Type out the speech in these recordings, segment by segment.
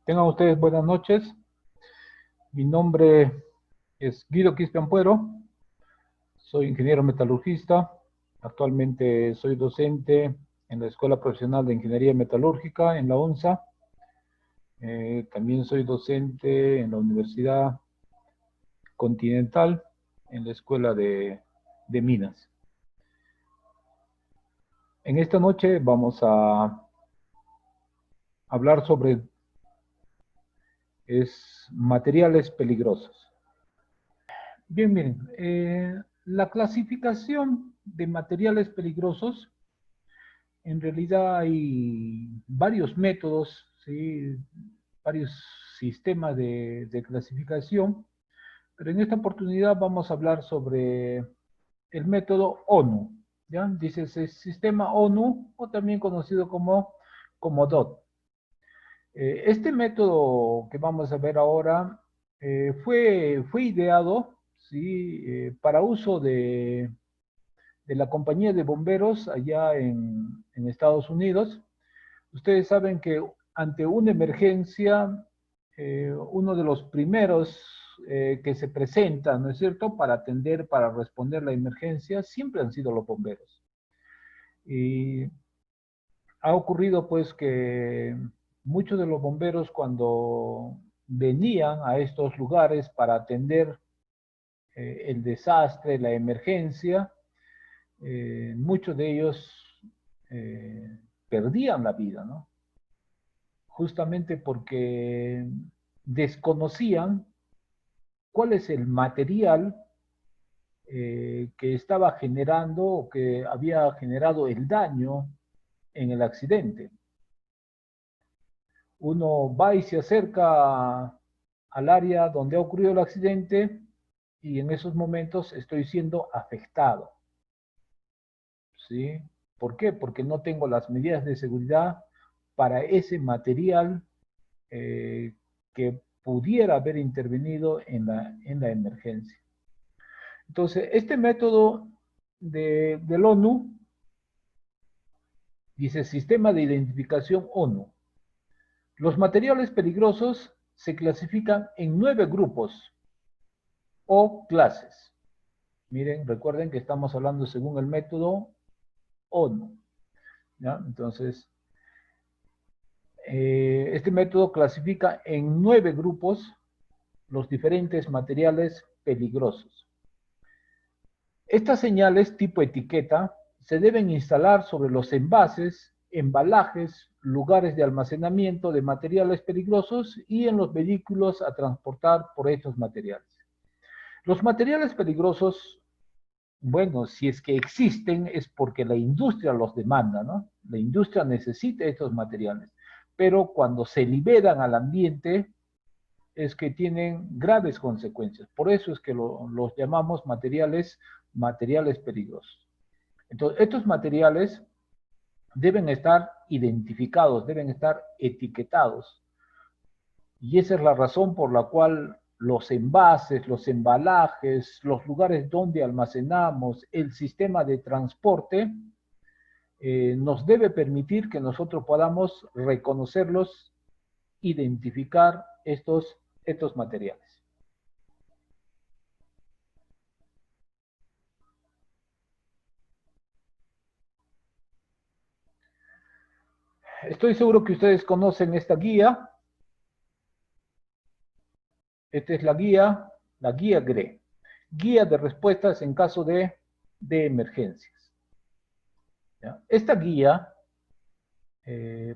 Tengan ustedes buenas noches. Mi nombre es Guido Cristian Puero. Soy ingeniero metalurgista. Actualmente soy docente en la Escuela Profesional de Ingeniería Metalúrgica en la UNSA. También soy docente en la Universidad Continental en la Escuela de Minas. En esta noche vamos a hablar sobre materiales peligrosos. Bien, miren, la clasificación de materiales peligrosos, en realidad hay varios métodos, ¿sí? Varios sistemas de clasificación, pero en esta oportunidad vamos a hablar sobre el método ONU, ¿ya? Dice el sistema ONU, o también conocido como DOT. Este método que vamos a ver ahora fue ideado, ¿sí? Para uso de la compañía de bomberos allá en Estados Unidos. Ustedes saben que ante una emergencia, uno de los primeros que se presentan, ¿no es cierto?, para atender, para responder la emergencia, siempre han sido los bomberos. Y ha ocurrido pues que muchos de los bomberos cuando venían a estos lugares para atender el desastre, la emergencia, muchos de ellos perdían la vida, ¿no? Justamente porque desconocían cuál es el material que estaba generando o que había generado el daño en el accidente. Uno va y se acerca al área donde ha ocurrido el accidente y en esos momentos estoy siendo afectado, ¿sí? ¿Por qué? Porque no tengo las medidas de seguridad para ese material que pudiera haber intervenido en la emergencia. Entonces, este método del ONU dice Sistema de Identificación ONU. Los materiales peligrosos se clasifican en 9 grupos o clases. Miren, recuerden que estamos hablando según el método ONU, ¿ya? Entonces, este método clasifica en 9 grupos los diferentes materiales peligrosos. Estas señales tipo etiqueta se deben instalar sobre los envases, embalajes, lugares de almacenamiento de materiales peligrosos y en los vehículos a transportar por estos materiales. Los materiales peligrosos, bueno, si es que existen es porque la industria los demanda, ¿no? La industria necesita estos materiales, pero cuando se liberan al ambiente es que tienen graves consecuencias. Por eso es que los llamamos materiales peligrosos. Entonces, estos materiales deben estar identificados, deben estar etiquetados. Y esa es la razón por la cual los envases, los embalajes, los lugares donde almacenamos, el sistema de transporte, nos debe permitir que nosotros podamos reconocerlos, identificar estos materiales. Estoy seguro que ustedes conocen esta guía. Esta es la guía GRE. Guía de respuestas en caso de emergencias. ¿Ya? Esta guía,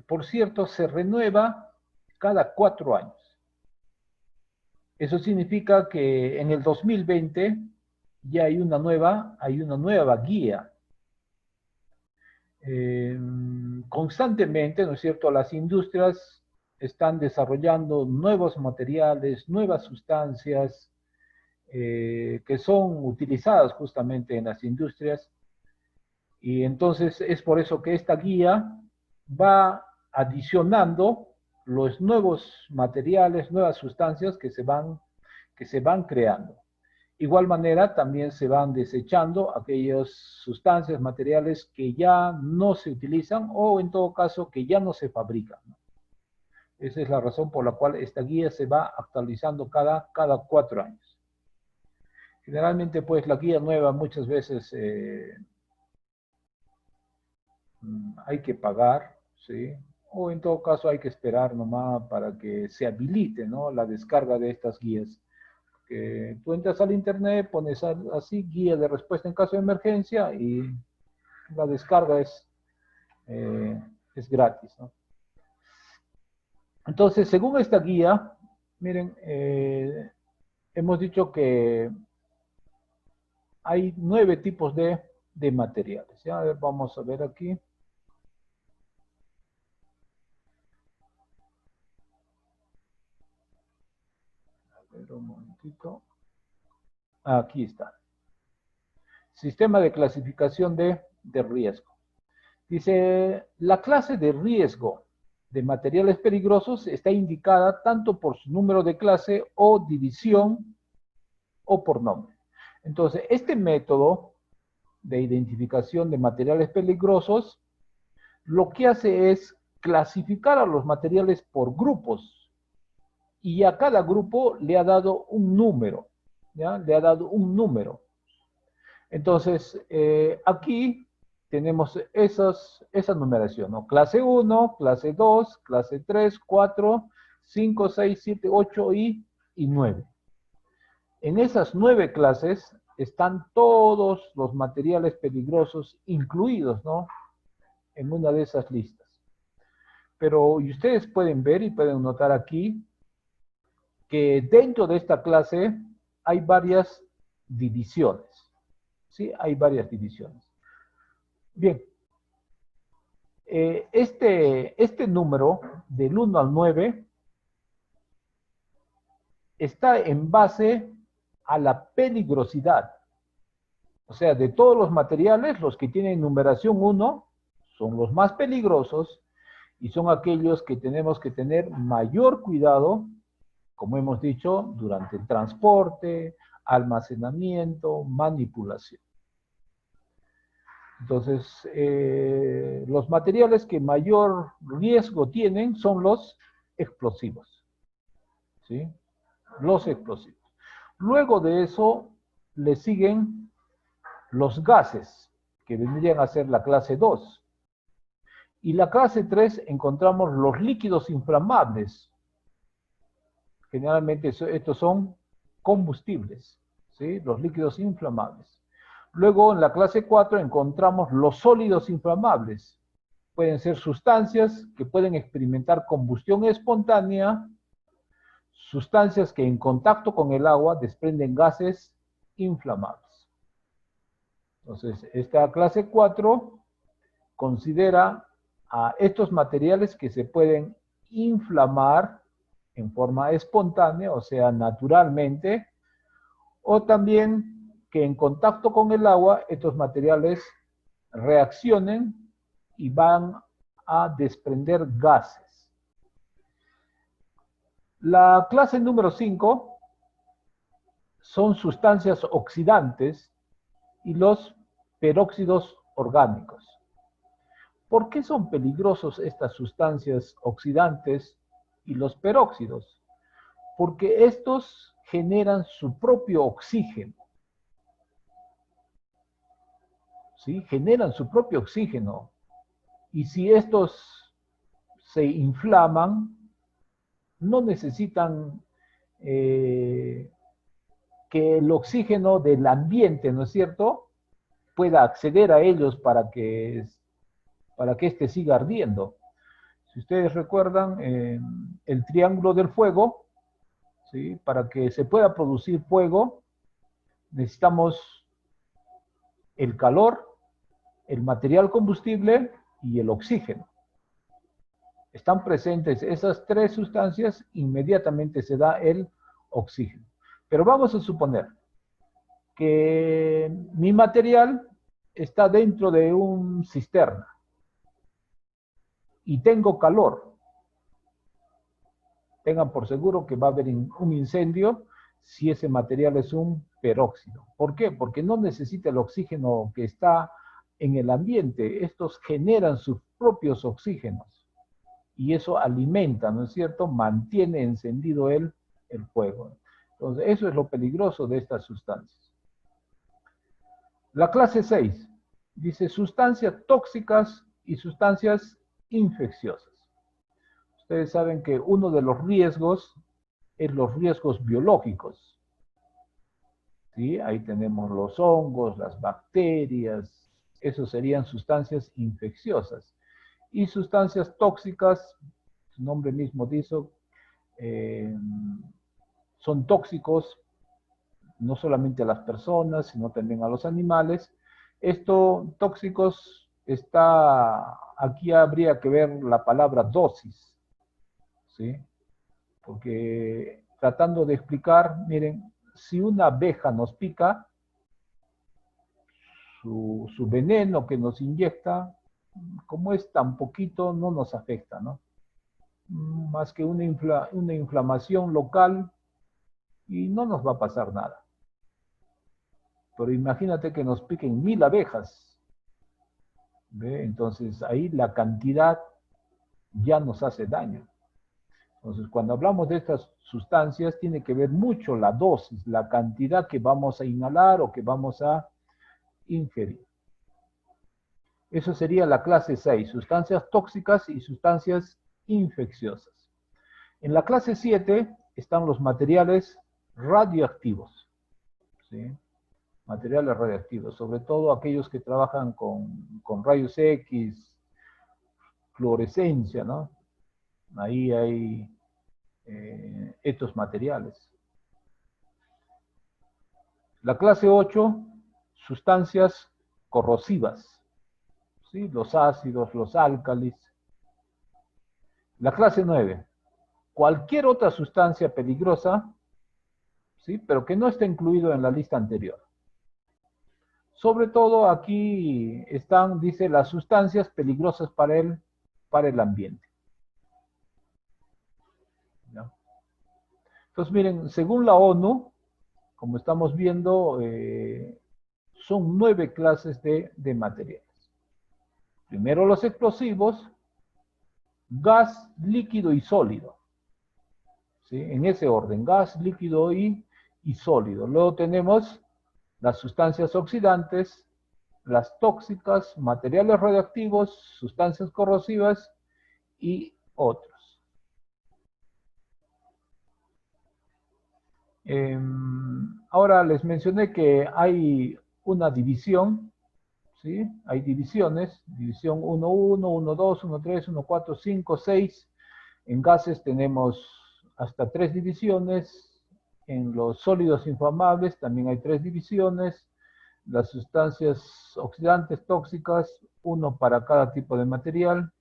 por cierto, se renueva cada 4 años. Eso significa que en el 2020 ya hay una nueva guía. Constantemente, ¿no es cierto?, las industrias están desarrollando nuevos materiales, nuevas sustancias que son utilizadas justamente en las industrias, y entonces es por eso que esta guía va adicionando los nuevos materiales, nuevas sustancias que se van creando. Igual manera, también se van desechando aquellas sustancias, materiales que ya no se utilizan o en todo caso que ya no se fabrican, ¿no? Esa es la razón por la cual esta guía se va actualizando cada 4 años. Generalmente, pues, la guía nueva muchas veces hay que pagar, ¿sí? O en todo caso hay que esperar nomás para que se habilite, ¿no?, la descarga de estas guías. Que tú entras al internet, pones así, guía de respuesta en caso de emergencia, y la descarga es gratis, ¿no? Entonces, según esta guía, miren, hemos dicho que hay 9 tipos de materiales. ¿Ya? A ver, vamos a ver aquí. A ver, un momentito. Aquí está. Sistema de clasificación de riesgo. Dice, la clase de riesgo de materiales peligrosos está indicada tanto por su número de clase o división o por nombre. Entonces, este método de identificación de materiales peligrosos lo que hace es clasificar a los materiales por grupos, y a cada grupo le ha dado un número, ¿ya? Le ha dado un número. Entonces, aquí tenemos esa numeración, ¿no? Clase 1, clase 2, clase 3, 4, 5, 6, 7, 8 y 9. En esas 9 clases están todos los materiales peligrosos incluidos, ¿no?, en una de esas listas. Pero y ustedes pueden ver y pueden notar aquí que dentro de esta clase hay varias divisiones. ¿Sí? Hay varias divisiones. Bien. Este número del 1 al 9 está en base a la peligrosidad. O sea, de todos los materiales, los que tienen numeración 1 son los más peligrosos y son aquellos que tenemos que tener mayor cuidado, como hemos dicho, durante el transporte, almacenamiento, manipulación. Entonces, los materiales que mayor riesgo tienen son los explosivos, ¿sí? Los explosivos. Luego de eso, le siguen los gases, que vendrían a ser la clase 2. Y la clase 3 encontramos los líquidos inflamables. Generalmente estos son combustibles, ¿sí? Los líquidos inflamables. Luego, en la clase 4 encontramos los sólidos inflamables. Pueden ser sustancias que pueden experimentar combustión espontánea, sustancias que en contacto con el agua desprenden gases inflamables. Entonces, esta clase 4 considera a estos materiales que se pueden inflamar en forma espontánea, o sea, naturalmente, o también que en contacto con el agua estos materiales reaccionen y van a desprender gases. La clase número 5 son sustancias oxidantes y los peróxidos orgánicos. ¿Por qué son peligrosos estas sustancias oxidantes y los peróxidos? Porque estos generan su propio oxígeno. ¿Sí? Generan su propio oxígeno. Y si estos se inflaman, no necesitan que el oxígeno del ambiente, ¿no es cierto?, pueda acceder a ellos para que éste siga ardiendo. Si ustedes recuerdan, el triángulo del fuego, ¿sí?, para que se pueda producir fuego, necesitamos el calor, el material combustible y el oxígeno. Están presentes esas 3 sustancias, inmediatamente se da el oxígeno. Pero vamos a suponer que mi material está dentro de un cisterna y tengo calor. Tengan por seguro que va a haber un incendio si ese material es un peróxido. ¿Por qué? Porque no necesita el oxígeno que está en el ambiente. Estos generan sus propios oxígenos. y eso alimenta, ¿no es cierto? Mantiene encendido el fuego. Entonces, eso es lo peligroso de estas sustancias. La clase 6 dice sustancias tóxicas y sustancias infecciosas. Ustedes saben que uno de los riesgos es los riesgos biológicos. ¿Sí? Ahí tenemos los hongos, las bacterias, esos serían sustancias infecciosas. Y sustancias tóxicas, su nombre mismo dice, son tóxicos no solamente a las personas, sino también a los animales. Esto, tóxicos, aquí habría que ver la palabra dosis, ¿sí? Porque tratando de explicar, miren, si una abeja nos pica, su veneno que nos inyecta, como es tan poquito, no nos afecta, ¿no? Más que una inflamación local y no nos va a pasar nada. Pero imagínate que nos piquen 1000 abejas, ¿ve? Entonces ahí la cantidad ya nos hace daño. Entonces cuando hablamos de estas sustancias tiene que ver mucho la dosis, la cantidad que vamos a inhalar o que vamos a ingerir. Eso sería la clase 6, sustancias tóxicas y sustancias infecciosas. En la clase 7 están los materiales radioactivos, ¿sí? Materiales radioactivos, sobre todo aquellos que trabajan con rayos X, fluorescencia, ¿no? Ahí hay estos materiales. La clase 8, sustancias corrosivas, ¿sí? Los ácidos, los álcalis. La clase 9, cualquier otra sustancia peligrosa, ¿sí? Pero que no esté incluido en la lista anterior. Sobre todo aquí están, dice, las sustancias peligrosas para el ambiente. ¿Ya? Entonces, miren, según la ONU, como estamos viendo, son 9 clases de materiales. Primero los explosivos, gas, líquido y sólido. ¿Sí? En ese orden, gas, líquido y sólido. Luego tenemos las sustancias oxidantes, las tóxicas, materiales radioactivos, sustancias corrosivas y otros. Ahora les mencioné que hay una división, ¿sí? Hay divisiones, división 1.1, 1.2, 1.3, 1.4, 5, 6. En gases tenemos hasta 3 divisiones. En los sólidos inflamables también hay 3 divisiones. Las sustancias oxidantes tóxicas, uno para cada tipo de material.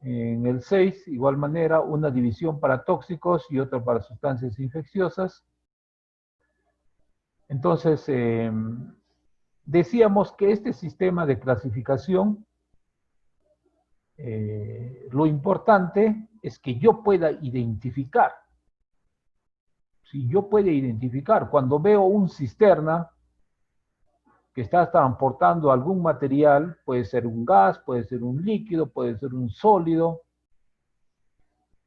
En el 6, igual manera, una división para tóxicos y otra para sustancias infecciosas. Entonces, decíamos que este sistema de clasificación, lo importante es que yo pueda identificar. Si yo puedo identificar, cuando veo un cisterna que está transportando algún material, puede ser un gas, puede ser un líquido, puede ser un sólido,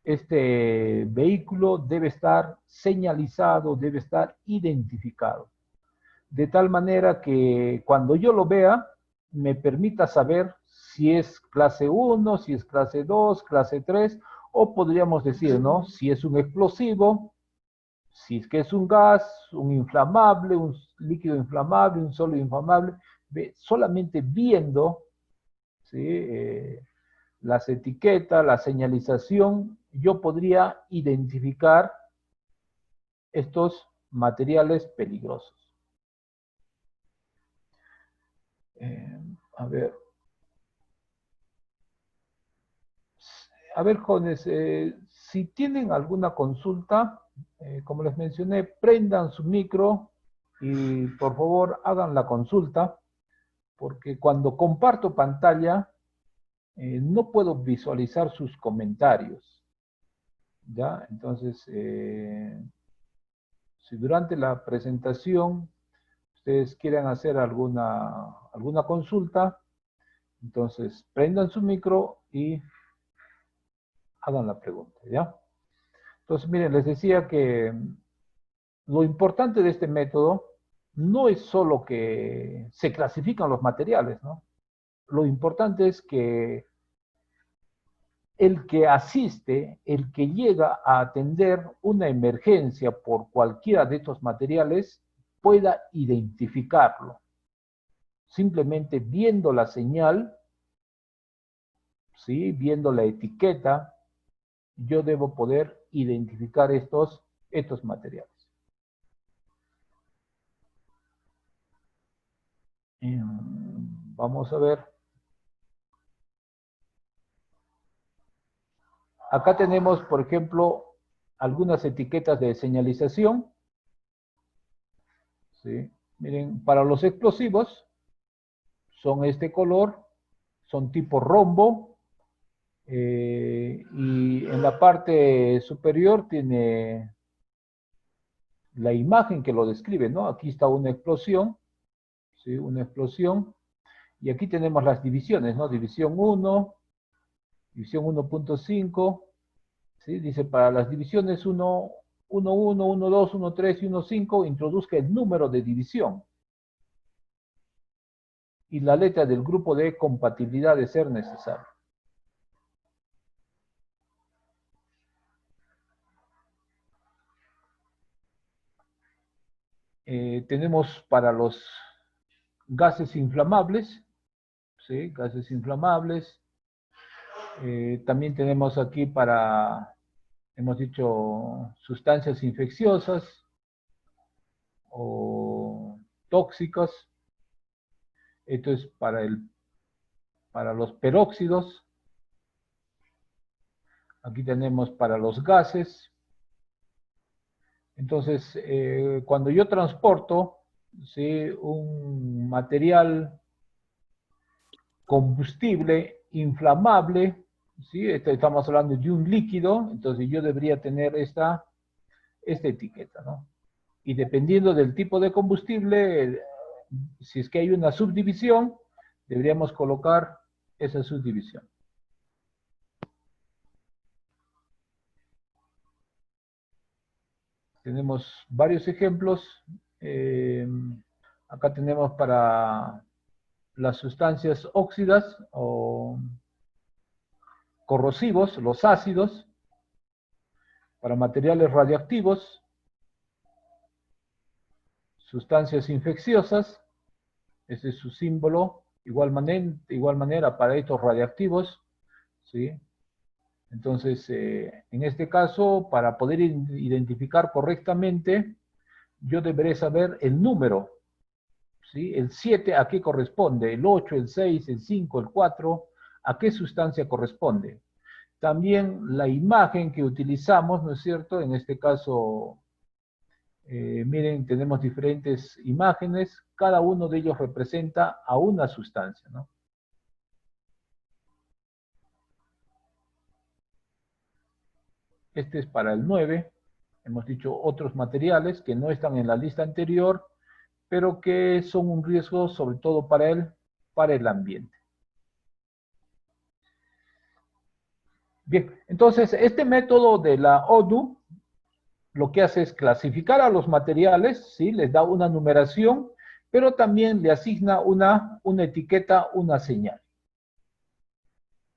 este vehículo debe estar señalizado, debe estar identificado. De tal manera que cuando yo lo vea, me permita saber si es clase 1, si es clase 2, clase 3, o podríamos decir, ¿no? Si es un explosivo, si es que es un gas, un inflamable, un líquido inflamable, un sólido inflamable, solamente viendo, ¿sí? Las etiquetas, la señalización, yo podría identificar estos materiales peligrosos. A ver. A ver, jóvenes, si tienen alguna consulta, como les mencioné, prendan su micro y por favor hagan la consulta, porque cuando comparto pantalla no puedo visualizar sus comentarios. ¿Ya? Entonces, si durante la presentación ustedes quieren hacer alguna consulta, entonces prendan su micro y hagan la pregunta, ¿ya? Entonces, miren, les decía que lo importante de este método no es solo que se clasifican los materiales, ¿no? Lo importante es que el que asiste, el que llega a atender una emergencia por cualquiera de estos materiales, pueda identificarlo. Simplemente viendo la señal, ¿sí? Viendo la etiqueta, yo debo poder identificar estos materiales. Vamos a ver. Acá tenemos, por ejemplo, algunas etiquetas de señalización. ¿Sí? Miren, para los explosivos son este color, son tipo rombo, y en la parte superior tiene la imagen que lo describe, ¿no? Aquí está una explosión, ¿sí? Una explosión, y aquí tenemos las divisiones, ¿no? División 1, división 1.5, ¿sí? Dice, para las divisiones 1, 1, 1, 1, 2, 1, 3 y 1, 5, introduzca el número de división y la letra del grupo de compatibilidad de ser necesario. Tenemos para los gases inflamables, ¿sí? Gases inflamables. También tenemos aquí para, hemos dicho, sustancias infecciosas o tóxicas. Esto es para los peróxidos. Aquí tenemos para los gases. Entonces, cuando yo transporto, ¿sí? Un material combustible inflamable, ¿sí? Estamos hablando de un líquido, entonces yo debería tener esta etiqueta, ¿no? Y dependiendo del tipo de combustible, si es que hay una subdivisión, deberíamos colocar esa subdivisión. Tenemos varios ejemplos. Acá tenemos para las sustancias óxidas o corrosivos, los ácidos, para materiales radiactivos, sustancias infecciosas, ese es su símbolo, igual manera para estos radiactivos, ¿sí? Entonces, en este caso, para poder identificar correctamente, yo deberé saber el número, ¿sí? El 7 a qué corresponde, el 8, el 6, el 5, el 4, a qué sustancia corresponde. También la imagen que utilizamos, ¿no es cierto? En este caso, miren, tenemos diferentes imágenes, cada uno de ellos representa a una sustancia, ¿no? Este es para el 9, hemos dicho otros materiales que no están en la lista anterior, pero que son un riesgo sobre todo para el ambiente. Bien, entonces este método de la ODU lo que hace es clasificar a los materiales, ¿sí? Les da una numeración, pero también le asigna una etiqueta, una señal.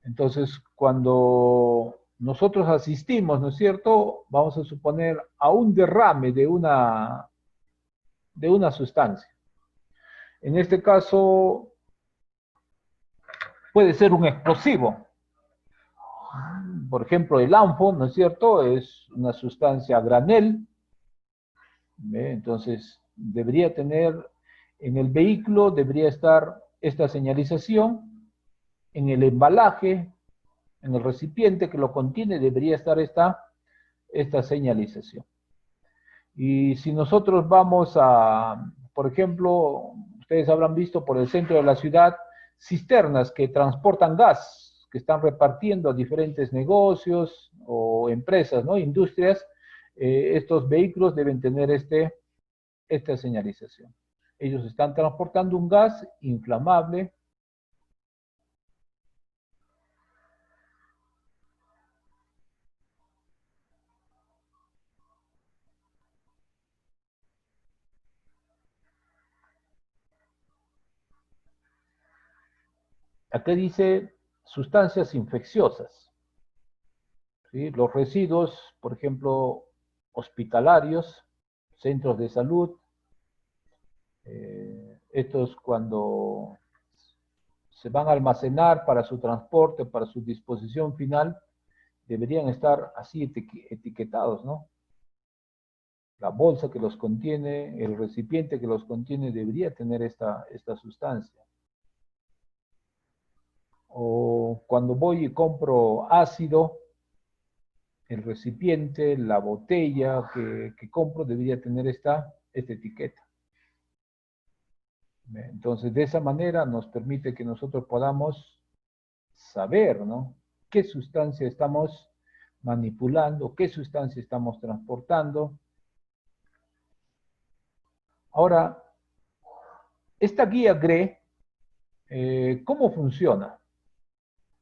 Entonces, cuando nosotros asistimos, ¿no es cierto? Vamos a suponer a un derrame de una sustancia. En este caso, puede ser un explosivo. Por ejemplo, el ANFO, ¿no es cierto? Es una sustancia a granel. ¿Ve? Entonces, debería tener, en el vehículo debería estar esta señalización, en el embalaje, en el recipiente que lo contiene, debería estar esta señalización. Y si nosotros vamos a, por ejemplo, ustedes habrán visto por el centro de la ciudad cisternas que transportan gas, que están repartiendo a diferentes negocios o empresas, ¿no? Industrias. Estos vehículos deben tener esta señalización. Ellos están transportando un gas inflamable. Aquí dice sustancias infecciosas, ¿sí? Los residuos, por ejemplo, hospitalarios, centros de salud, estos cuando se van a almacenar para su transporte, para su disposición final, deberían estar así etiquetados, ¿no? La bolsa que los contiene, el recipiente que los contiene, debería tener esta sustancia. O cuando voy y compro ácido, el recipiente, la botella que compro debería tener esta etiqueta. Entonces, de esa manera nos permite que nosotros podamos saber, ¿no? Qué sustancia estamos manipulando, qué sustancia estamos transportando. Ahora, esta guía GRE, ¿cómo funciona?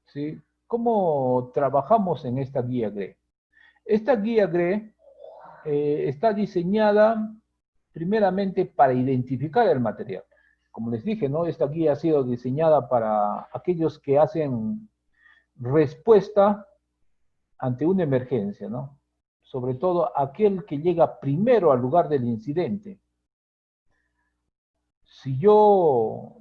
¿Sí? ¿Cómo trabajamos en esta guía GRE? Esta guía GRE está diseñada primeramente para identificar el material. Como les dije, ¿no? Esta guía ha sido diseñada para aquellos que hacen respuesta ante una emergencia, ¿no? Sobre todo aquel que llega primero al lugar del incidente. Si yo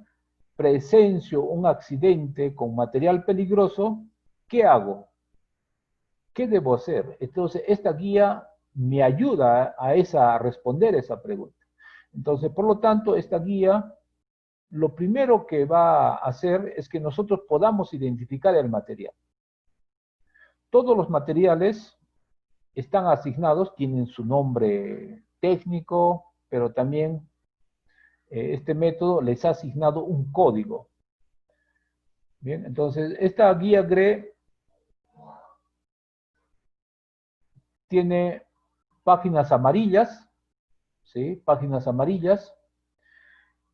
presencio un accidente con material peligroso, ¿qué hago? ¿Qué debo hacer? Entonces, esta guía me ayuda a responder esa pregunta. Entonces, por lo tanto, esta guía, lo primero que va a hacer es que nosotros podamos identificar el material. Todos los materiales están asignados, tienen su nombre técnico, pero también este método les ha asignado un código. Bien, entonces esta guía GRE tiene páginas amarillas, ¿sí? Páginas amarillas.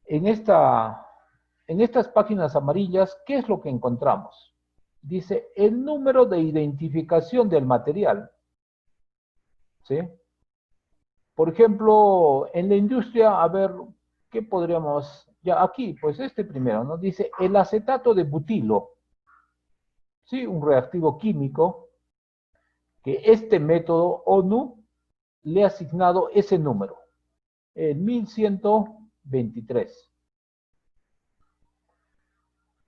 En estas páginas amarillas, ¿qué es lo que encontramos? Dice el número de identificación del material, ¿sí? Por ejemplo, en la industria, a ver, ¿qué podríamos? Ya aquí, pues este primero, ¿no? Dice el acetato de butilo, ¿sí? Un reactivo químico que este método ONU le ha asignado ese número, el 1123.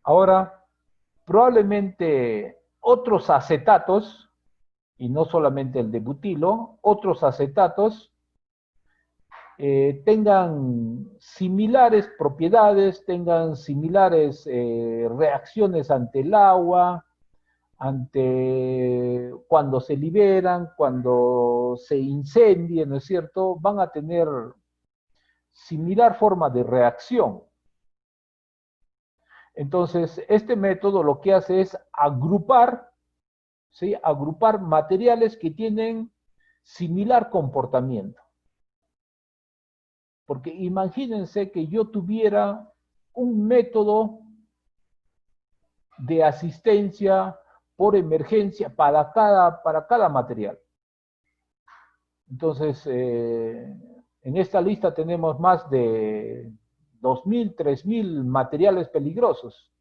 Ahora, probablemente otros acetatos, y no solamente el de butilo, otros acetatos tengan similares propiedades, tengan similares reacciones ante el agua, ante cuando se liberan, cuando se incendien, ¿no es cierto? Van a tener similar forma de reacción. Entonces, este método lo que hace es agrupar, ¿sí? Agrupar materiales que tienen similar comportamiento. Porque imagínense que yo tuviera un método de asistencia por emergencia para cada material. Entonces, en esta lista tenemos más de 2.000, 3.000 materiales peligrosos.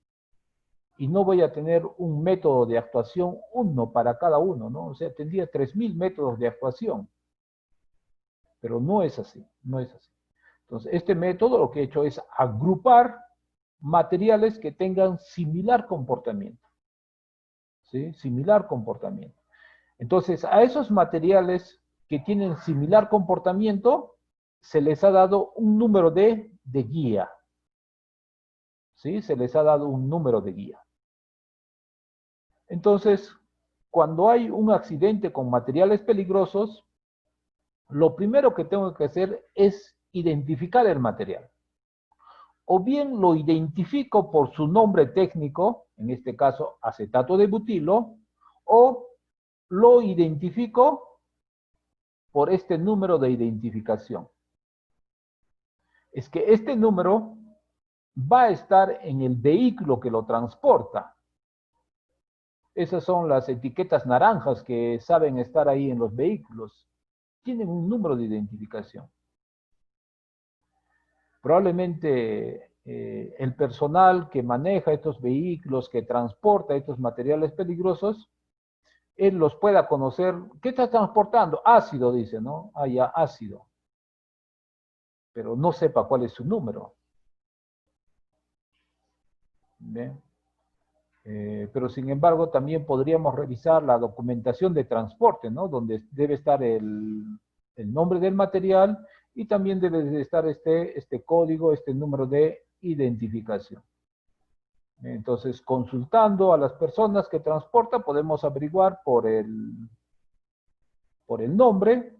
Y no voy a tener un método de actuación uno para cada uno, ¿no? O sea, tendría 3.000 métodos de actuación. Pero no es así, no es así. Entonces, este método lo que he hecho es agrupar materiales que tengan similar comportamiento. ¿Sí? Similar comportamiento. Entonces, a esos materiales que tienen similar comportamiento, se les ha dado un número de guía. ¿Sí? Se les ha dado un número de guía. Entonces, cuando hay un accidente con materiales peligrosos, lo primero que tengo que hacer es identificar el material. O bien lo identifico por su nombre técnico, en este caso acetato de butilo, o lo identifico por este número de identificación. Es que este número va a estar en el vehículo que lo transporta. Esas son las etiquetas naranjas que saben estar ahí en los vehículos. Tienen un número de identificación. Probablemente el personal que maneja estos vehículos, que transporta estos materiales peligrosos, él los pueda conocer. ¿Qué está transportando? Ácido, dice, ¿no? Ah, ya, ácido. Pero no sepa cuál es su número. ¿Bien? Pero sin embargo, también podríamos revisar la documentación de transporte, ¿no? Donde debe estar el nombre del material y también debe de estar este código, este número de identificación. Entonces, consultando a las personas que transporta, podemos averiguar por el nombre,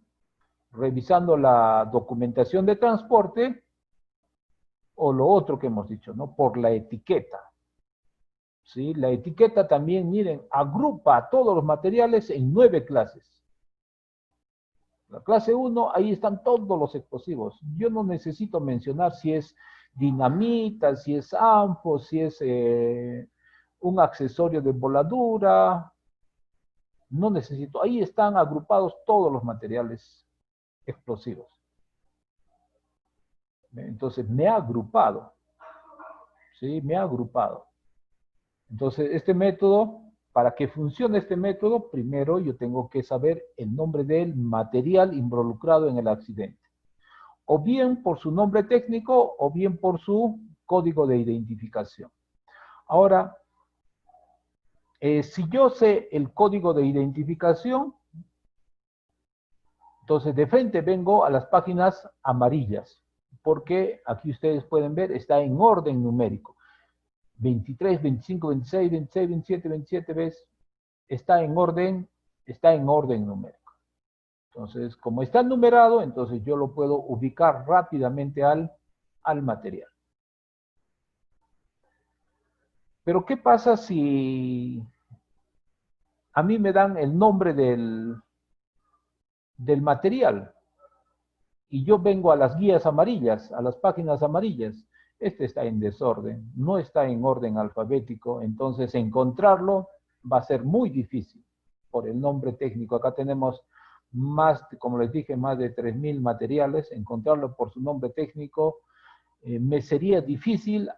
revisando la documentación de transporte, o lo otro que hemos dicho, ¿no? Por la etiqueta. ¿Sí? La etiqueta también, miren, agrupa a todos los materiales en 9 clases. La clase 1, ahí están todos los explosivos. Yo no necesito mencionar si es dinamita, si es ANFO, si es un accesorio de voladura. No necesito. Ahí están agrupados todos los materiales explosivos. Entonces, me ha agrupado. ¿Sí? Me ha agrupado. Entonces, este método, para que funcione este método, primero yo tengo que saber el nombre del material involucrado en el accidente. O bien por su nombre técnico, o bien por su código de identificación. Ahora, si yo sé el código de identificación, entonces de frente vengo a las páginas amarillas, porque aquí ustedes pueden ver, está en orden numérico. 23, 25, 26, 26, 27, 27, ¿ves? Está en orden numérico. Entonces, como está numerado, entonces yo lo puedo ubicar rápidamente al material. Pero, ¿qué pasa si a mí me dan el nombre del material y yo vengo a las guías amarillas, a las páginas amarillas? Este está en desorden, no está en orden alfabético, entonces encontrarlo va a ser muy difícil por el nombre técnico. Acá tenemos más, como les dije, más de 3.000 materiales. Encontrarlo por su nombre técnico me sería difícil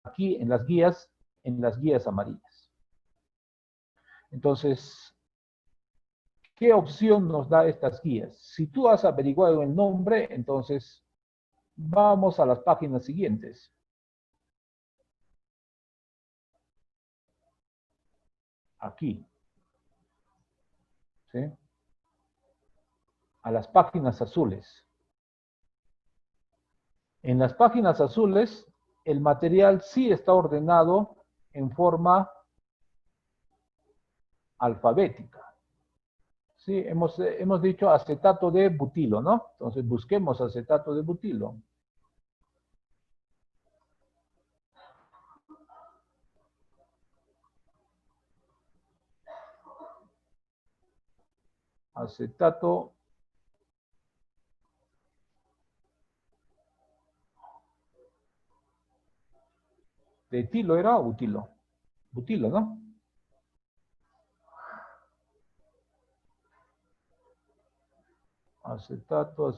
aquí en las guías amarillas. Entonces, ¿qué opción nos da estas guías? Si tú has averiguado el nombre, entonces vamos a las páginas siguientes. Aquí. ¿Sí? A las páginas azules. En las páginas azules, el material sí está ordenado en forma alfabética. Sí, hemos dicho acetato de butilo, ¿no? Entonces busquemos acetato de butilo. Acetato de etilo, ¿era o butilo? Butilo, ¿no? Acetato.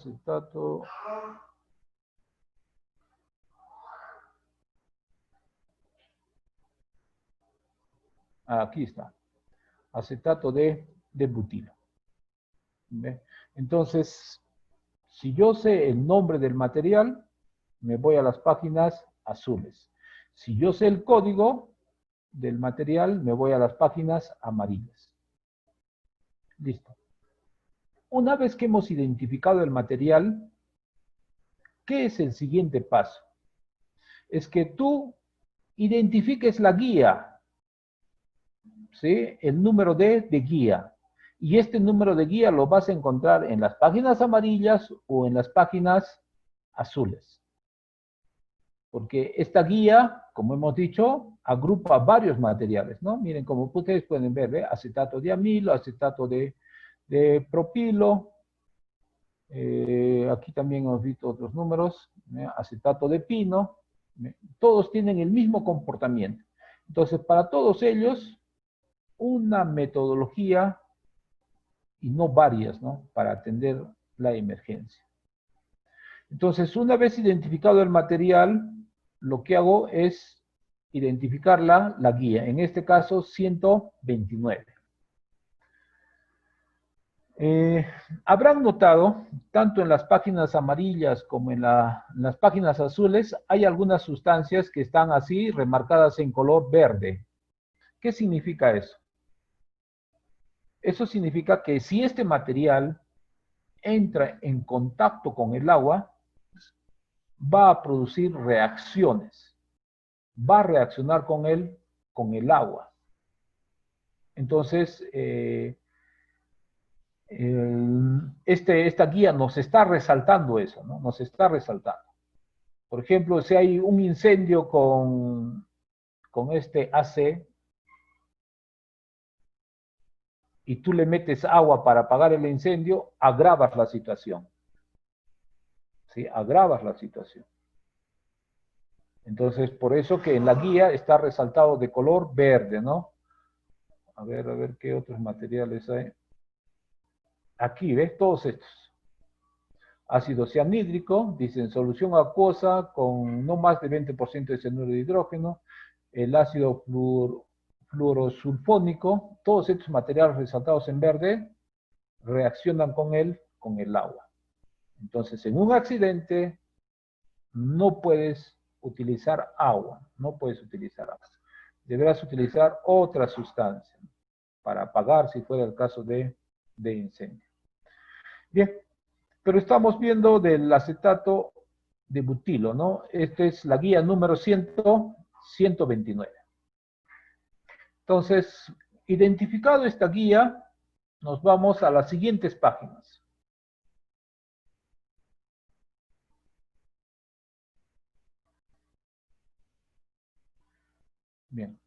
Aquí está. Acetato de butilo. ¿Ve? Entonces, si yo sé el nombre del material, me voy a las páginas azules. Si yo sé el código del material, me voy a las páginas amarillas. Listo. Una vez que hemos identificado el material, ¿qué es el siguiente paso? Es que tú identifiques la guía, ¿sí? El número de guía. Y este número de guía lo vas a encontrar en las páginas amarillas o en las páginas azules. Porque esta guía, como hemos dicho, agrupa varios materiales, ¿no? Miren, como ustedes pueden ver, ¿eh? Acetato de amilo, acetato de propilo. Aquí también hemos visto otros números, acetato de pino. Todos tienen el mismo comportamiento. Entonces, para todos ellos, una metodología y no varias, ¿no? Para atender la emergencia. Entonces, una vez identificado el material, lo que hago es identificar la guía, en este caso 129. Habrán notado, tanto en las páginas amarillas como en las páginas azules, hay algunas sustancias que están así remarcadas en color verde. ¿Qué significa eso? Eso significa que si este material entra en contacto con el agua, va a producir reacciones, va a reaccionar con el agua. Entonces, esta guía nos está resaltando eso, ¿no? Nos está resaltando. Por ejemplo, si hay un incendio con este AC y tú le metes agua para apagar el incendio, agravas la situación. ¿Sí? Agravas la situación. Entonces, por eso que en la guía está resaltado de color verde, ¿no? A ver qué otros materiales hay. Aquí, ¿ves? Todos estos. Ácido cianhídrico, dicen solución acuosa con no más de 20% de cianuro de hidrógeno, el ácido fluorosulfónico, todos estos materiales resaltados en verde reaccionan con el agua. Entonces, en un accidente no puedes utilizar agua, no puedes utilizar agua. Deberás utilizar otra sustancia para apagar si fuera el caso de incendio. Bien, pero estamos viendo del acetato de butilo, ¿no? Esta es la guía número 129. Entonces, identificado esta guía, nos vamos a las siguientes páginas. Bien.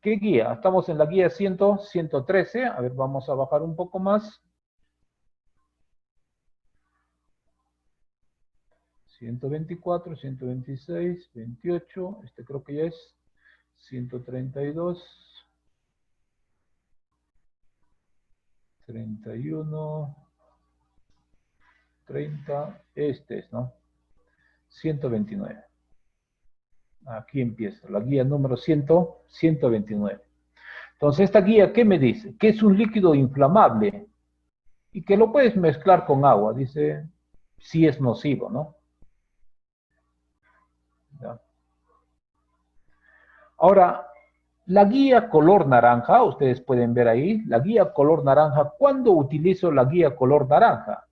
¿Qué guía? Estamos en la guía 113. A ver, vamos a bajar un poco más. 124, 126, 28. Este creo que ya es 132. 31. 30. Este es, ¿no? 129. Aquí empieza, la guía número 129. Entonces, esta guía, ¿qué me dice? Que es un líquido inflamable y que lo puedes mezclar con agua. Dice, si es nocivo, ¿no? ¿Ya? Ahora, la guía color naranja, ustedes pueden ver ahí, la guía color naranja, ¿cuándo utilizo la guía color naranja?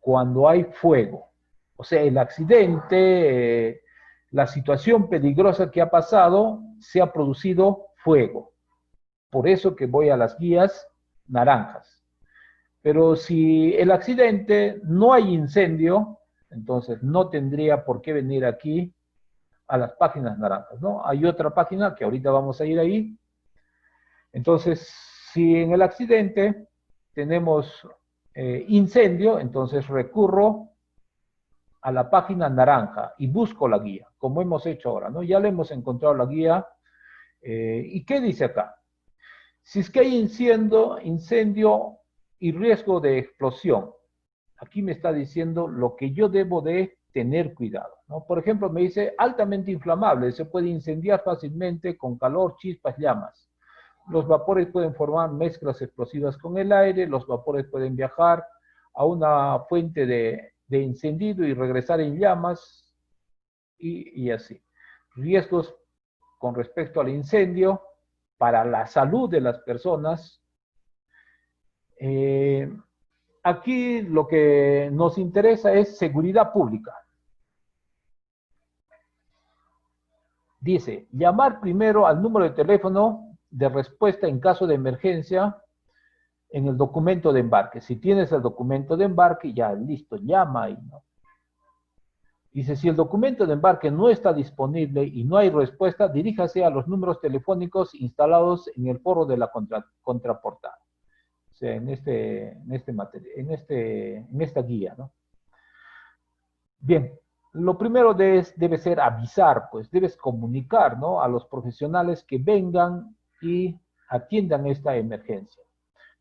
Cuando hay fuego. O sea, el accidente, la situación peligrosa que ha pasado, se ha producido fuego. Por eso que voy a las guías naranjas. Pero si el accidente no hay incendio, entonces no tendría por qué venir aquí a las páginas naranjas, ¿no? Hay otra página que ahorita vamos a ir ahí. Entonces, si en el accidente tenemos incendio, entonces recurro a la página naranja y busco la guía, como hemos hecho ahora, ¿no? Ya le hemos encontrado la guía. ¿Y qué dice acá? Si es que hay incendio y riesgo de explosión, aquí me está diciendo lo que yo debo de tener cuidado, ¿no? Por ejemplo, me dice altamente inflamable, se puede incendiar fácilmente con calor, chispas, llamas. Los vapores pueden formar mezclas explosivas con el aire, los vapores pueden viajar a una fuente de encendido y regresar en llamas y así. Riesgos con respecto al incendio para la salud de las personas. Aquí lo que nos interesa es seguridad pública. Dice, llamar primero al número de teléfono de respuesta en caso de emergencia en el documento de embarque. Si tienes el documento de embarque, ya listo, llama ahí, ¿no? Dice, si el documento de embarque no está disponible y no hay respuesta, diríjase a los números telefónicos instalados en el foro de la contraportada. O sea, en esta guía, ¿no? Bien, lo primero debe ser avisar, pues debes comunicar, ¿no? A los profesionales que vengan y atiendan esta emergencia.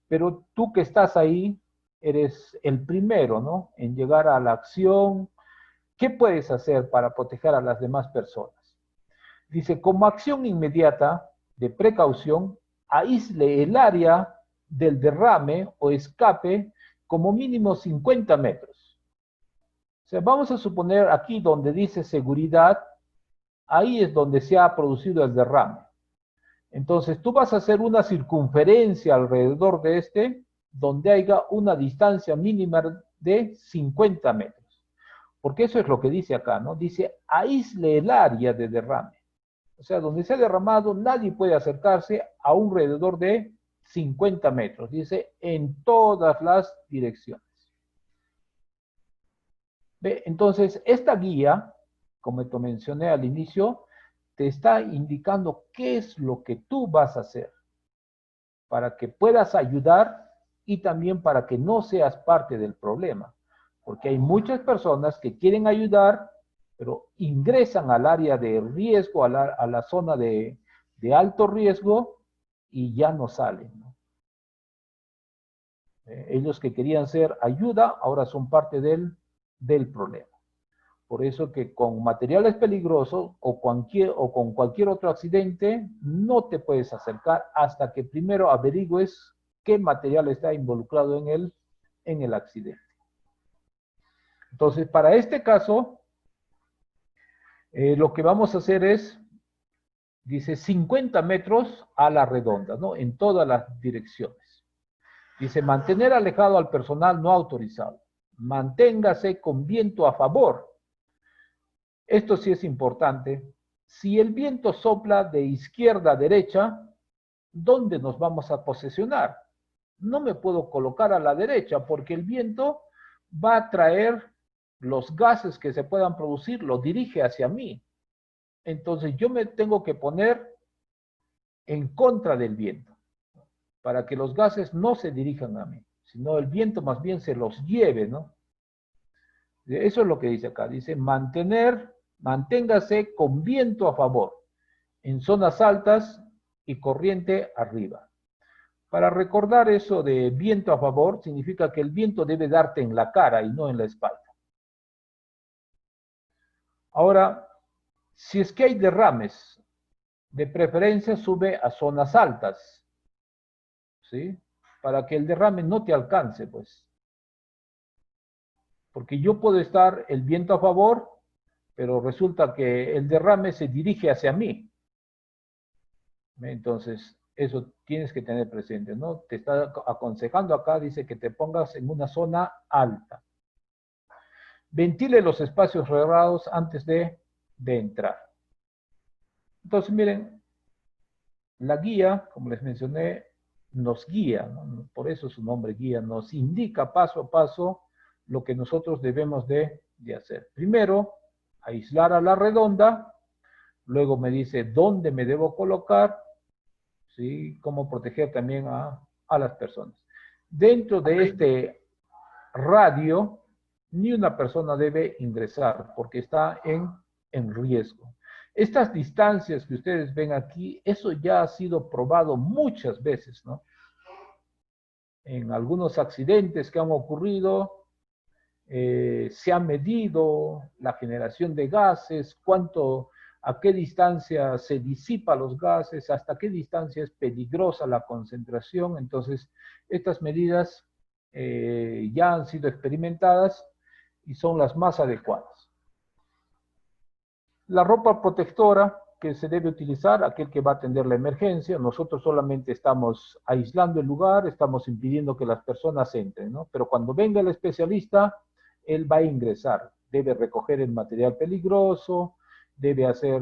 Pero tú que estás ahí, eres el primero, ¿no? En llegar a la acción. ¿qué puedes hacer para proteger a las demás personas? Dice, como acción inmediata de precaución, aísle el área del derrame o escape como mínimo 50 metros. O sea, vamos a suponer aquí donde dice seguridad, ahí es donde se ha producido el derrame. Entonces, tú vas a hacer una circunferencia alrededor de este, donde haya una distancia mínima de 50 metros. Porque eso es lo que dice acá, ¿no? Dice, aísle el área de derrame. O sea, donde se ha derramado, nadie puede acercarse a un alrededor de 50 metros. Dice, en todas las direcciones. ¿Ve? Entonces, esta guía, como te mencioné al inicio, te está indicando qué es lo que tú vas a hacer para que puedas ayudar y también para que no seas parte del problema. Porque hay muchas personas que quieren ayudar, pero ingresan al área de riesgo, a la zona de alto riesgo y ya no salen, ¿no? Ellos que querían ser ayuda, ahora son parte del problema. Por eso que con materiales peligrosos o con cualquier otro accidente no te puedes acercar hasta que primero averigües qué material está involucrado en el accidente. Entonces, para este caso, lo que vamos a hacer es, dice 50 metros a la redonda, ¿no? En todas las direcciones. Dice, mantener alejado al personal no autorizado. Manténgase con viento a favor. Esto sí es importante. Si el viento sopla de izquierda a derecha, ¿dónde nos vamos a posicionar? No me puedo colocar a la derecha porque el viento va a traer los gases que se puedan producir, lo dirige hacia mí. Entonces yo me tengo que poner en contra del viento para que los gases no se dirijan a mí, sino el viento más bien se los lleve, ¿no? Eso es lo que dice acá. Dice, manténgase con viento a favor, en zonas altas y corriente arriba. Para recordar eso de viento a favor, significa que el viento debe darte en la cara y no en la espalda. Ahora, si es que hay derrames, de preferencia sube a zonas altas, ¿sí? Para que el derrame no te alcance, pues. Porque yo puedo estar el viento a favor, pero resulta que el derrame se dirige hacia mí. Entonces, eso tienes que tener presente, ¿no? Te está aconsejando acá, dice que te pongas en una zona alta. Ventile los espacios cerrados antes de entrar. Entonces, miren, la guía, como les mencioné, nos guía, ¿no? Por eso su nombre guía, nos indica paso a paso lo que nosotros debemos de hacer. Primero, aislar a la redonda, luego me dice dónde me debo colocar, ¿sí? Cómo proteger también a las personas. Dentro de este radio, ni una persona debe ingresar porque está en riesgo. Estas distancias que ustedes ven aquí, eso ya ha sido probado muchas veces, ¿no? En algunos accidentes que han ocurrido, se ha medido la generación de gases, a qué distancia se disipa los gases, hasta qué distancia es peligrosa la concentración. Entonces, estas medidas ya han sido experimentadas y son las más adecuadas. La ropa protectora que se debe utilizar, aquel que va a atender la emergencia, nosotros solamente estamos aislando el lugar, estamos impidiendo que las personas entren, ¿no? Pero cuando venga el especialista, él va a ingresar, debe recoger el material peligroso, debe hacer,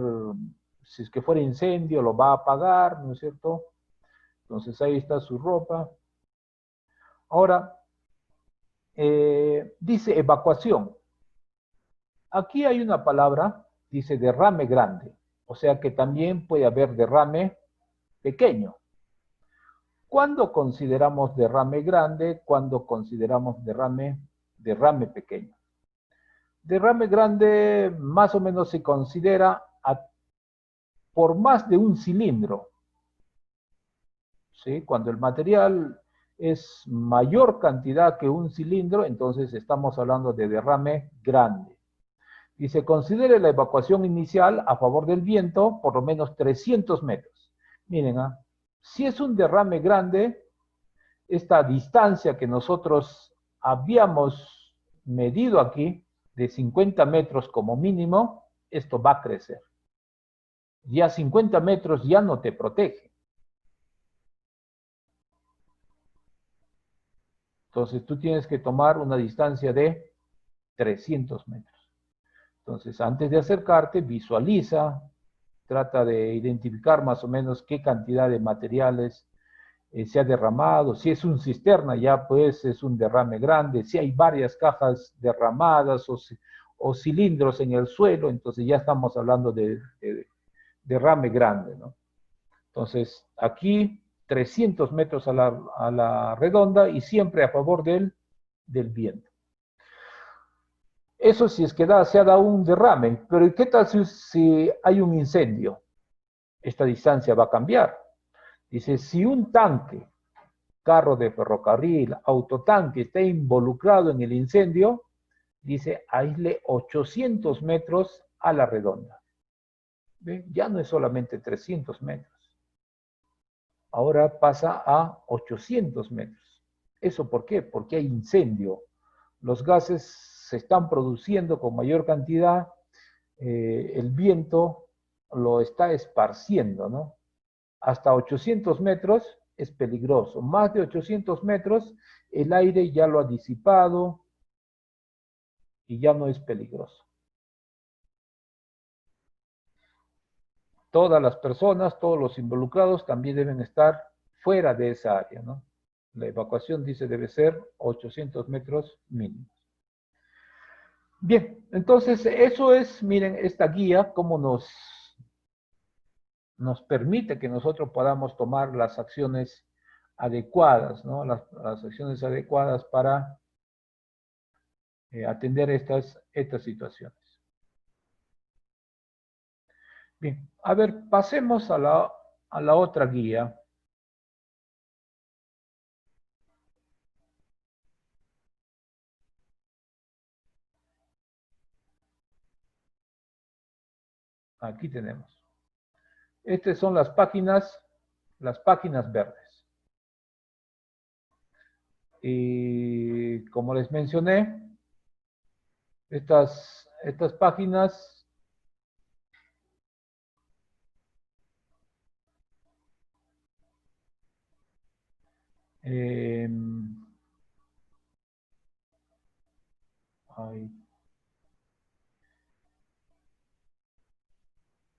si es que fuera incendio, lo va a apagar, ¿no es cierto? Entonces ahí está su ropa. Ahora, dice evacuación. Aquí hay una palabra, dice derrame grande, o sea que también puede haber derrame pequeño. ¿Cuándo consideramos derrame grande? ¿Cuándo consideramos derrame pequeño? Derrame grande más o menos se considera por más de un cilindro, ¿sí? Cuando el material es mayor cantidad que un cilindro, entonces estamos hablando de derrame grande. Y se considere la evacuación inicial a favor del viento por lo menos 300 metros. Miren, si es un derrame grande, esta distancia que nosotros habíamos medido aquí, de 50 metros como mínimo, esto va a crecer. Ya 50 metros ya no te protege. Entonces tú tienes que tomar una distancia de 300 metros. Entonces, antes de acercarte, visualiza, trata de identificar más o menos qué cantidad de materiales se ha derramado. Si es un cisterna, ya pues es un derrame grande. Si hay varias cajas derramadas o cilindros en el suelo, entonces ya estamos hablando de derrame grande, ¿no? Entonces, aquí 300 metros a la redonda y siempre a favor del viento. Eso si es que se ha dado un derrame, pero ¿qué tal si hay un incendio? Esta distancia va a cambiar. Dice, si un tanque, carro de ferrocarril, autotanque está involucrado en el incendio, dice, aísle 800 metros a la redonda. ¿Ve? Ya no es solamente 300 metros. Ahora pasa a 800 metros. ¿Eso por qué? Porque hay incendio. Los gases se están produciendo con mayor cantidad, el viento lo está esparciendo, ¿no? Hasta 800 metros es peligroso. Más de 800 metros, el aire ya lo ha disipado y ya no es peligroso. Todas las personas, todos los involucrados también deben estar fuera de esa área, ¿no? La evacuación, dice, debe ser 800 metros mínimos. Bien, entonces eso es, miren, esta guía, cómo nos permite que nosotros podamos tomar las acciones adecuadas, ¿no? Las acciones adecuadas para atender estas situaciones. Bien, a ver, pasemos a la otra guía. Aquí tenemos. Estas son las páginas verdes. Y como les mencioné, estas páginas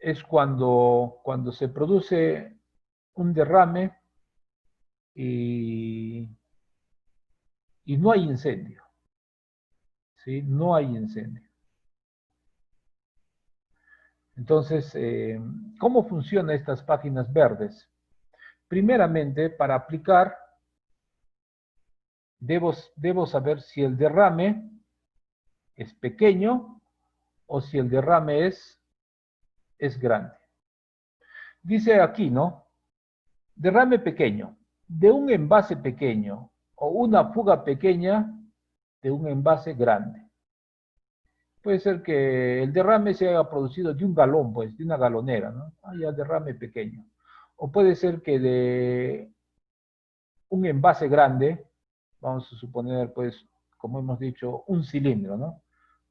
es cuando se produce un derrame y no hay incendio. ¿Sí? No hay incendio. Entonces, ¿cómo funcionan estas páginas verdes? Primeramente, para aplicar, debo saber si el derrame es pequeño o si el derrame es grande. Dice aquí, ¿no? Derrame pequeño, de un envase pequeño o una fuga pequeña de un envase grande. Puede ser que el derrame se haya producido de un galón, pues, de una galonera, ¿no? Ya derrame pequeño. O puede ser que de un envase grande, vamos a suponer, pues, como hemos dicho, un cilindro, ¿no?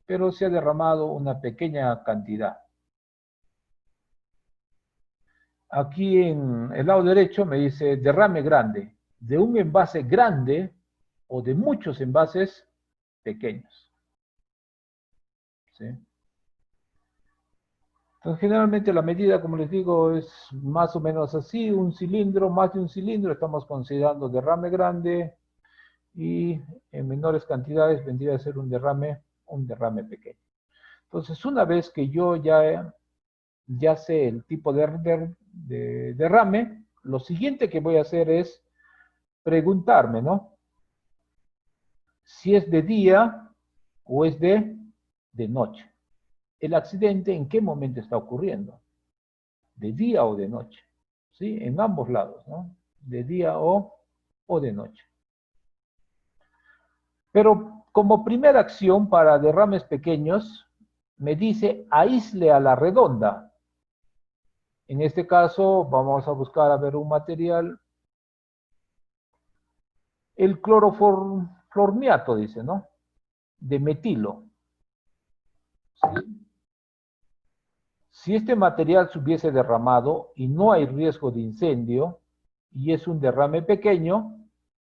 Pero se ha derramado una pequeña cantidad. Aquí en el lado derecho me dice derrame grande, de un envase grande o de muchos envases pequeños. ¿Sí? Entonces, generalmente la medida, como les digo, es más o menos así, un cilindro, más de un cilindro, estamos considerando derrame grande y en menores cantidades vendría a ser un derrame pequeño. Entonces, una vez que yo ya sé el tipo de derrame, lo siguiente que voy a hacer es preguntarme, ¿no? Si es de día o es de noche. El accidente, ¿en qué momento está ocurriendo? ¿De día o de noche? ¿Sí? En ambos lados, ¿no? De día o de noche. Pero como primera acción para derrames pequeños, me dice aísle a la redonda. En este caso vamos a buscar a ver un material, el clorofluormiato, dice, ¿no? De metilo. ¿Sí? Si este material se hubiese derramado y no hay riesgo de incendio, y es un derrame pequeño,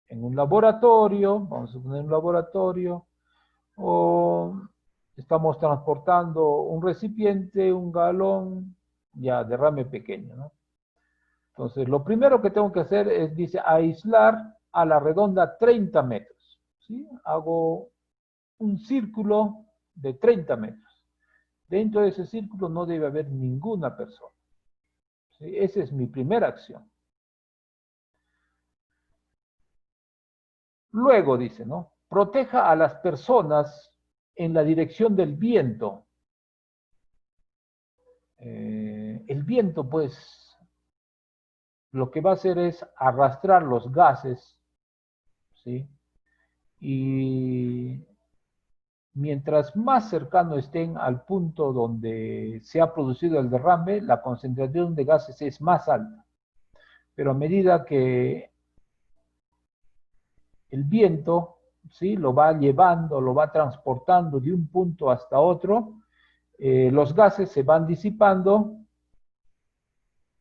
en un laboratorio, vamos a poner un laboratorio, o estamos transportando un recipiente, un galón, ya, derrame pequeño, ¿no? Entonces, lo primero que tengo que hacer es, dice, aislar a la redonda 30 metros, ¿sí? Hago un círculo de 30 metros. Dentro de ese círculo no debe haber ninguna persona, ¿sí? Esa es mi primera acción. Luego dice, ¿no? Proteja a las personas en la dirección del viento. El viento, pues, lo que va a hacer es arrastrar los gases, ¿sí? Y mientras más cercano estén al punto donde se ha producido el derrame, la concentración de gases es más alta. Pero a medida que el viento, ¿sí?, lo va llevando, lo va transportando de un punto hasta otro, los gases se van disipando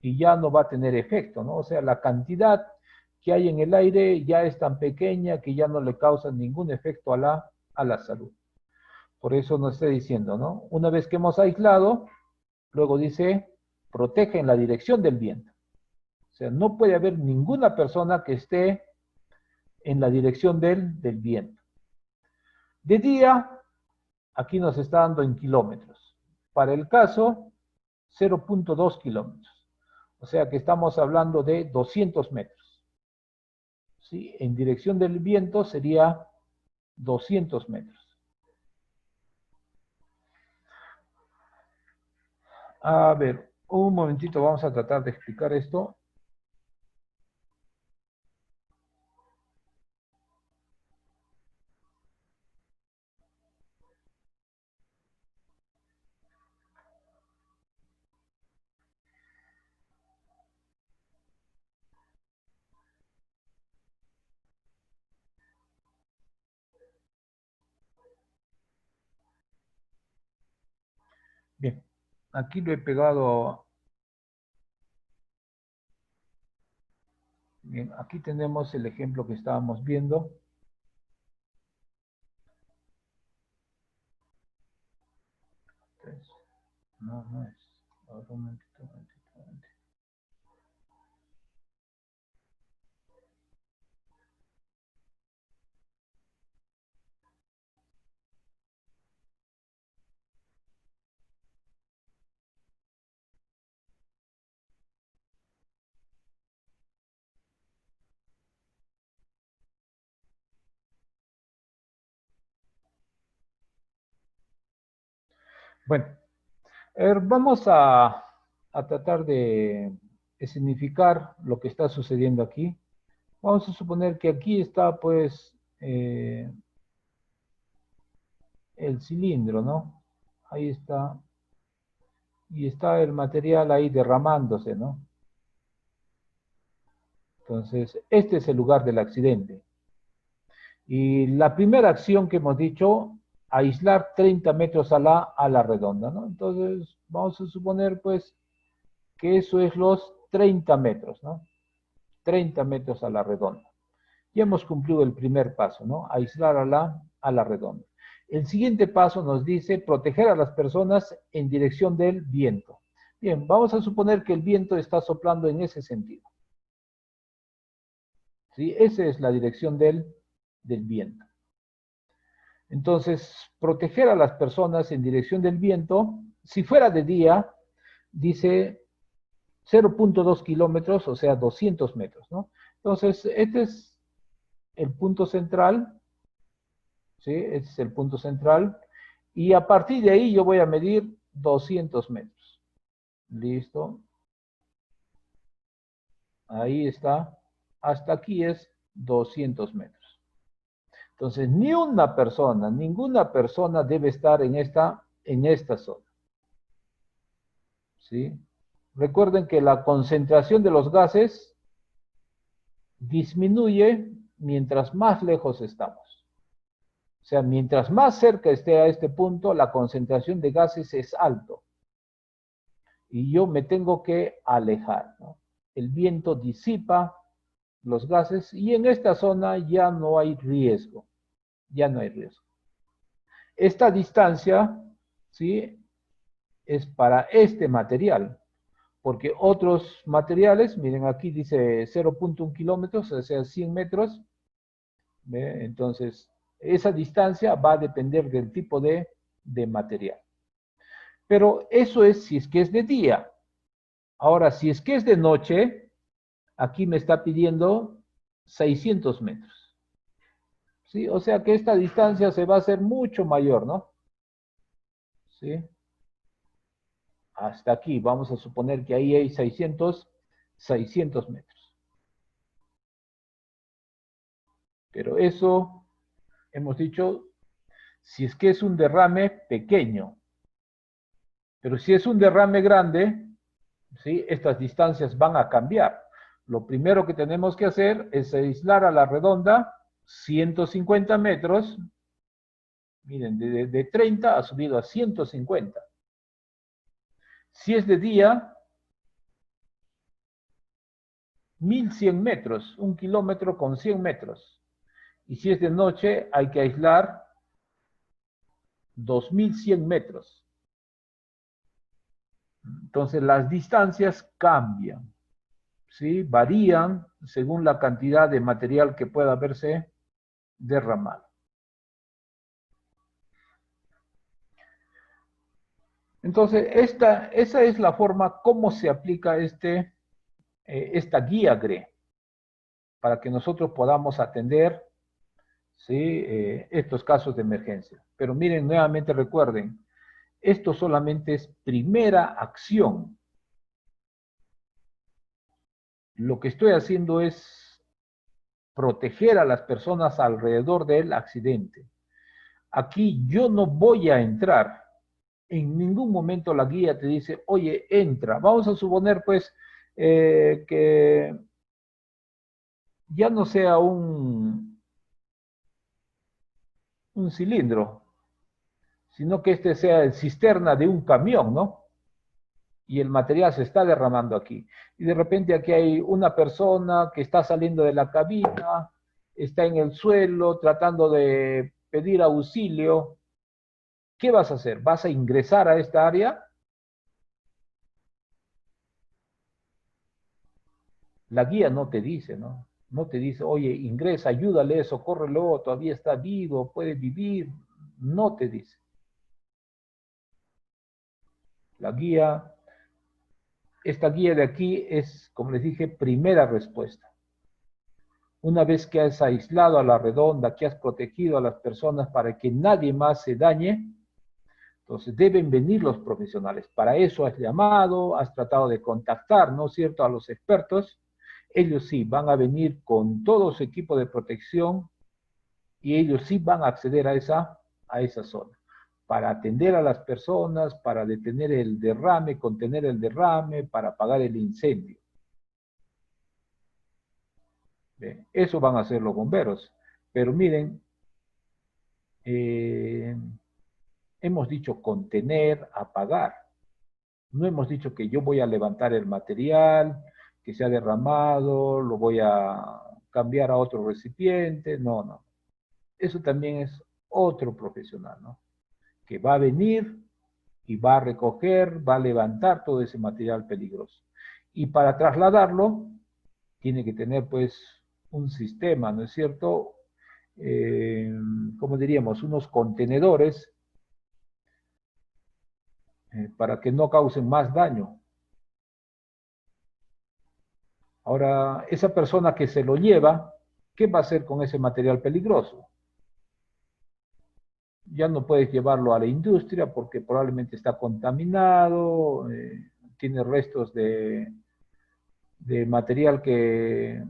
y ya no va a tener efecto, ¿no? O sea, la cantidad que hay en el aire ya es tan pequeña que ya no le causa ningún efecto a la salud. Por eso nos está diciendo, ¿no? Una vez que hemos aislado, luego dice, protege en la dirección del viento. O sea, no puede haber ninguna persona que esté en la dirección del viento. De día, aquí nos está dando en kilómetros. Para el caso, 0.2 kilómetros. O sea que estamos hablando de 200 metros. ¿Sí? En dirección del viento sería 200 metros. A ver, un momentito, vamos a tratar de explicar esto. Bien, aquí lo he pegado. Bien, aquí tenemos el ejemplo que estábamos viendo. Entonces, no es. Ahora, un momentito, un momentito, un momentito. Bueno, vamos a tratar de significar lo que está sucediendo aquí. Vamos a suponer que aquí está, pues, el cilindro, ¿no? Ahí está. Y está el material ahí derramándose, ¿no? Entonces, este es el lugar del accidente. Y la primera acción que hemos dicho, aislar 30 metros a la redonda, ¿no? Entonces, vamos a suponer, pues, que eso es los 30 metros, ¿no? 30 metros a la redonda. Ya hemos cumplido el primer paso, ¿no? Aislar a la redonda. El siguiente paso nos dice proteger a las personas en dirección del viento. Bien, vamos a suponer que el viento está soplando en ese sentido. ¿Sí? Esa es la dirección del viento. Entonces, proteger a las personas en dirección del viento, si fuera de día, dice 0.2 kilómetros, o sea, 200 metros, ¿no? Entonces, este es el punto central, ¿sí? Este es el punto central, y a partir de ahí yo voy a medir 200 metros. Listo. Ahí está. Hasta aquí es 200 metros. Entonces, ni una persona, ninguna persona debe estar en esta zona. ¿Sí? Recuerden que la concentración de los gases disminuye mientras más lejos estamos. O sea, mientras más cerca esté a este punto, la concentración de gases es alto. Y yo me tengo que alejar, ¿no? El viento disipa los gases y en esta zona ya no hay riesgo. Ya no hay riesgo. Esta distancia, ¿sí?, es para este material, porque otros materiales, miren aquí dice 0.1 kilómetros, o sea 100 metros, ¿ve? Entonces esa distancia va a depender del tipo de material. Pero eso es si es que es de día. Ahora, si es que es de noche, aquí me está pidiendo 600 metros. ¿Sí? O sea que esta distancia se va a hacer mucho mayor, ¿no? ¿Sí? Hasta aquí, vamos a suponer que ahí hay 600 metros. Pero eso, hemos dicho, si es que es un derrame pequeño. Pero si es un derrame grande, ¿sí?, estas distancias van a cambiar. Lo primero que tenemos que hacer es aislar a la redonda 150 metros. Miren, de 30 ha subido a 150. Si es de día, 1100 metros, 1 kilómetro con 100 metros. Y si es de noche, hay que aislar 2100 metros. Entonces las distancias cambian, ¿sí? Varían según la cantidad de material que pueda haberse derramado. Entonces, esa es la forma como se aplica esta guía GRE, para que nosotros podamos atender, ¿sí?, estos casos de emergencia. Pero miren, nuevamente recuerden, esto solamente es primera acción. Lo que estoy haciendo es proteger a las personas alrededor del accidente. Aquí yo no voy a entrar. En ningún momento la guía te dice, oye, entra. Vamos a suponer, pues, que ya no sea un cilindro, sino que este sea el cisterna de un camión, ¿no? Y el material se está derramando aquí. Y de repente aquí hay una persona que está saliendo de la cabina, está en el suelo tratando de pedir auxilio. ¿Qué vas a hacer? ¿Vas a ingresar a esta área? La guía no te dice, ¿no? No te dice, oye, ingresa, ayúdale, socórrelo, todavía está vivo, puede vivir. No te dice. La guía, esta guía de aquí es, como les dije, primera respuesta. Una vez que has aislado a la redonda, que has protegido a las personas para que nadie más se dañe, entonces deben venir los profesionales. Para eso has llamado, has tratado de contactar, ¿no es cierto?, a los expertos. Ellos sí van a venir con todo su equipo de protección y ellos sí van a acceder a esa zona para atender a las personas, para detener el derrame, contener el derrame, para apagar el incendio. Bien, eso van a hacer los bomberos. Pero miren, hemos dicho contener, apagar. No hemos dicho que yo voy a levantar el material que se ha derramado, lo voy a cambiar a otro recipiente. No, no. Eso también es otro profesional, ¿no?, que va a venir y va a recoger, va a levantar todo ese material peligroso. Y para trasladarlo, tiene que tener pues un sistema, ¿no es cierto? ¿Cómo diríamos? Unos contenedores para que no causen más daño. Ahora, esa persona que se lo lleva, ¿qué va a hacer con ese material peligroso? Ya no puedes llevarlo a la industria porque probablemente está contaminado, tiene restos de material que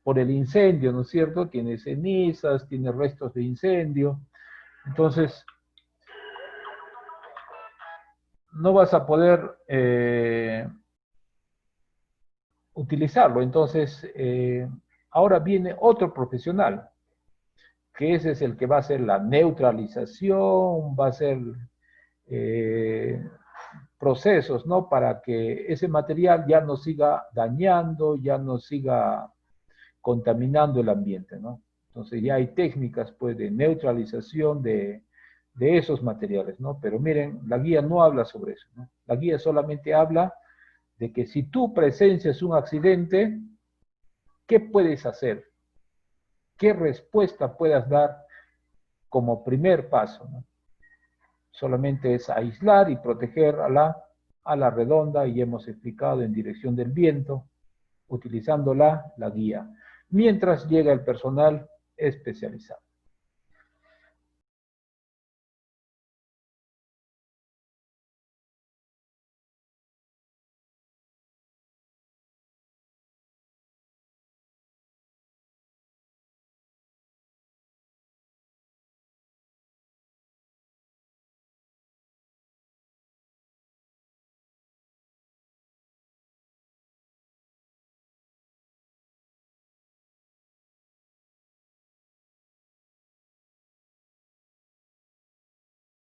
por el incendio, ¿no es cierto? Tiene cenizas, tiene restos de incendio. Entonces, no vas a poder utilizarlo. Entonces, ahora viene otro profesional, que ese es el que va a hacer la neutralización, va a hacer procesos, ¿no? Para que ese material ya no siga dañando, ya no siga contaminando el ambiente, ¿no? Entonces ya hay técnicas, pues, de neutralización de esos materiales, ¿no? Pero miren, la guía no habla sobre eso, ¿no? La guía solamente habla de que si tú presencias un accidente, ¿qué puedes hacer? ¿Qué respuesta puedas dar como primer paso, ¿no? Solamente es aislar y proteger a la redonda, y hemos explicado en dirección del viento, utilizando la guía, mientras llega el personal especializado.